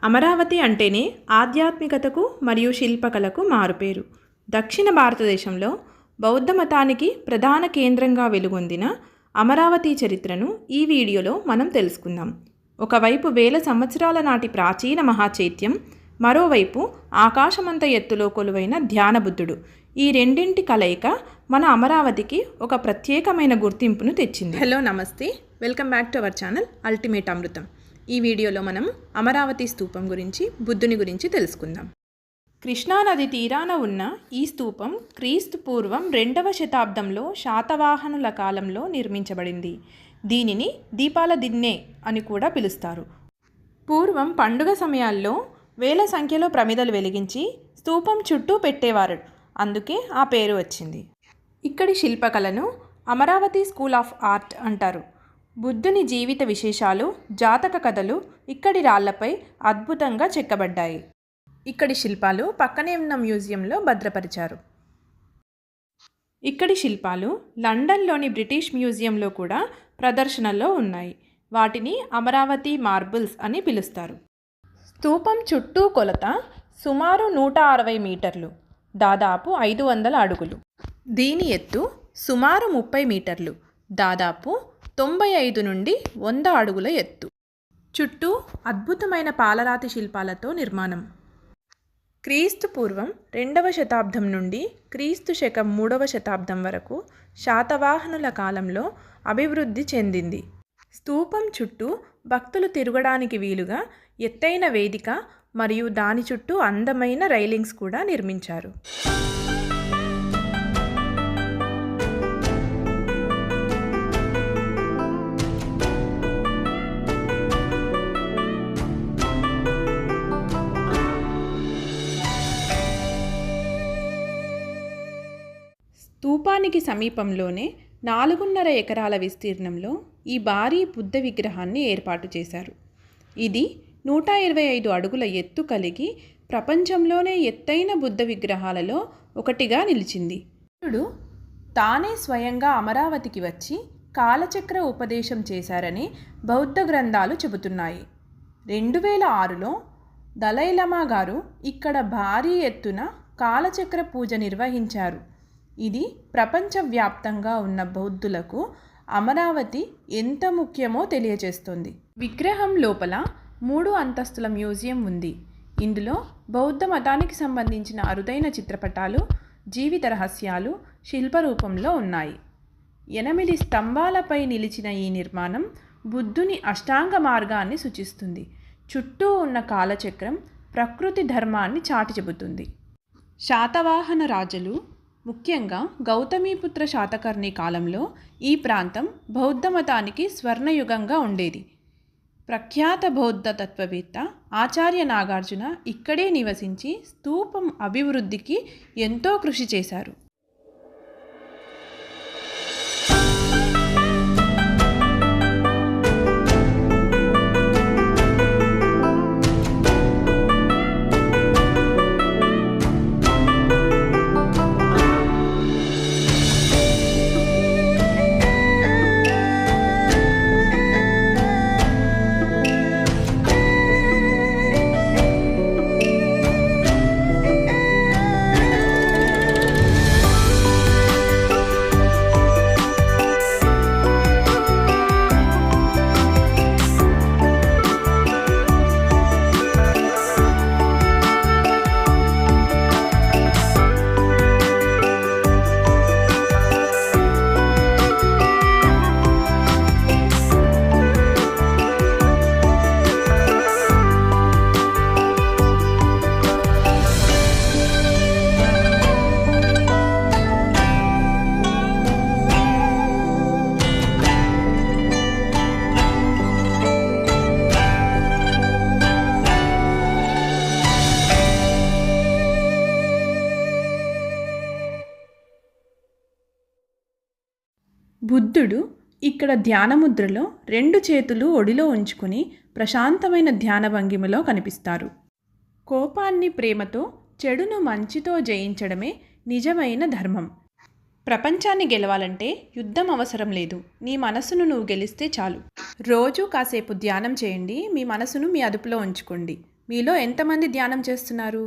అమరావతి అంటేనే ఆధ్యాత్మికతకు మరియు శిల్పకళకు మారుపేరు. దక్షిణ భారతదేశంలో బౌద్ధ మతానికి ప్రధాన కేంద్రంగా వెలుగొందిన అమరావతి చరిత్రను ఈ వీడియోలో మనం తెలుసుకుందాం. ఒకవైపు వేల సంవత్సరాల నాటి ప్రాచీన మహాచైత్యం, మరోవైపు ఆకాశమంత ఎత్తులో కొలువైన ధ్యానబుద్ధుడు. ఈ రెండింటి కలయిక మన అమరావతికి ఒక ప్రత్యేకమైన గుర్తింపును తెచ్చింది. హలో, నమస్తే, welcome back to our channel ultimate Amrutham. ఈ వీడియోలో మనం అమరావతి స్తూపం గురించి, బుద్ధుని గురించి తెలుసుకుందాం. కృష్ణానది తీరాన ఉన్న ఈ స్తూపం క్రీస్తు పూర్వం 2వ శతాబ్దంలో శాతవాహనుల కాలంలో నిర్మించబడింది. దీనిని దీపాల దిన్నె అని కూడా పిలుస్తారు. పూర్వం పండుగ సమయాల్లో వేల సంఖ్యలో ప్రమిదలు వెలిగించి స్తూపం చుట్టూ పెట్టేవారు. అందుకే ఆ పేరు వచ్చింది. ఇక్కడి శిల్పకళను అమరావతి స్కూల్ ఆఫ్ ఆర్ట్ అంటారు. బుద్ధుని జీవిత విశేషాలు, జాతక కథలు ఇక్కడి రాళ్లపై అద్భుతంగా చెక్కబడ్డాయి. ఇక్కడి శిల్పాలు పక్కనే ఉన్న మ్యూజియంలో భద్రపరిచారు. ఇక్కడి శిల్పాలు లండన్లోని బ్రిటిష్ మ్యూజియంలో కూడా ప్రదర్శనలో ఉన్నాయి. వాటిని అమరావతి మార్బుల్స్ అని పిలుస్తారు. స్తూపం చుట్టూ కొలత సుమారు 160 మీటర్లు, దాదాపు 500 అడుగులు. దీని ఎత్తు సుమారు 30 మీటర్లు, దాదాపు 95 నుండి 100 అడుగుల ఎత్తు. చుట్టూ అద్భుతమైన పాలరాతి శిల్పాలతో నిర్మాణం. క్రీస్తు పూర్వం 2వ శతాబ్దం నుండి క్రీస్తు శకం 3వ శతాబ్దం వరకు శాతవాహనుల కాలంలో అభివృద్ధి చెందింది. స్తూపం చుట్టూ భక్తులు తిరగడానికి వీలుగా ఎత్తైన వేదిక మరియు దాని చుట్టూ అందమైన రైలింగ్స్ కూడా నిర్మించారు. స్తూపానికి సమీపంలోనే 4.5 ఎకరాల విస్తీర్ణంలో ఈ భారీ బుద్ధ విగ్రహాన్ని ఏర్పాటు చేశారు. ఇది 125 అడుగుల ఎత్తు కలిగి ప్రపంచంలోనే ఎత్తైన బుద్ధ విగ్రహాలలో ఒకటిగా నిలిచింది. బుద్ధుడు తానే స్వయంగా అమరావతికి వచ్చి కాలచక్ర ఉపదేశం చేశారని బౌద్ధ గ్రంథాలు చెబుతున్నాయి. 2006లో దలైలమా గారు ఇక్కడ భారీ ఎత్తున కాలచక్ర పూజ నిర్వహించారు. ఇది ప్రపంచవ్యాప్తంగా ఉన్న బౌద్ధులకు అమరావతి ఎంత ముఖ్యమో తెలియజేస్తుంది. విగ్రహం లోపల 3 అంతస్తుల మ్యూజియం ఉంది. ఇందులో బౌద్ధ మతానికి సంబంధించిన అరుదైన చిత్రపటాలు, జీవిత రహస్యాలు శిల్పరూపంలో ఉన్నాయి. 8 స్తంభాలపై నిలిచిన ఈ నిర్మాణం బుద్ధుని అష్టాంగ మార్గాన్ని సూచిస్తుంది. చుట్టూ ఉన్న కాలచక్రం ప్రకృతి ధర్మాన్ని చాటి చెబుతుంది. శాతవాహన రాజులు, ముఖ్యంగా గౌతమీపుత్ర శాతకర్ణి కాలంలో ఈ ప్రాంతం బౌద్ధ మతానికి స్వర్ణయుగంగా ఉండేది. ప్రఖ్యాత బౌద్ధ తత్వవేత్త ఆచార్య నాగార్జున ఇక్కడే నివసించి స్తూపం అభివృద్ధికి ఎంతో కృషి చేశారు. బుద్ధుడు ఇక్కడ ధ్యానముద్రలో 2 చేతులు ఒడిలో ఉంచుకుని ప్రశాంతమైన ధ్యాన భంగిమలో కనిపిస్తారు. కోపాన్ని ప్రేమతో, చెడును మంచితో జయించడమే నిజమైన ధర్మం. ప్రపంచాన్ని గెలవాలంటే యుద్ధం అవసరం లేదు. నీ మనసును నువ్వు గెలిస్తే చాలు. రోజు కాసేపు ధ్యానం చేయండి. మీ మనసును మీ అదుపులో ఉంచుకోండి. మీలో ఎంతమంది ధ్యానం చేస్తున్నారు?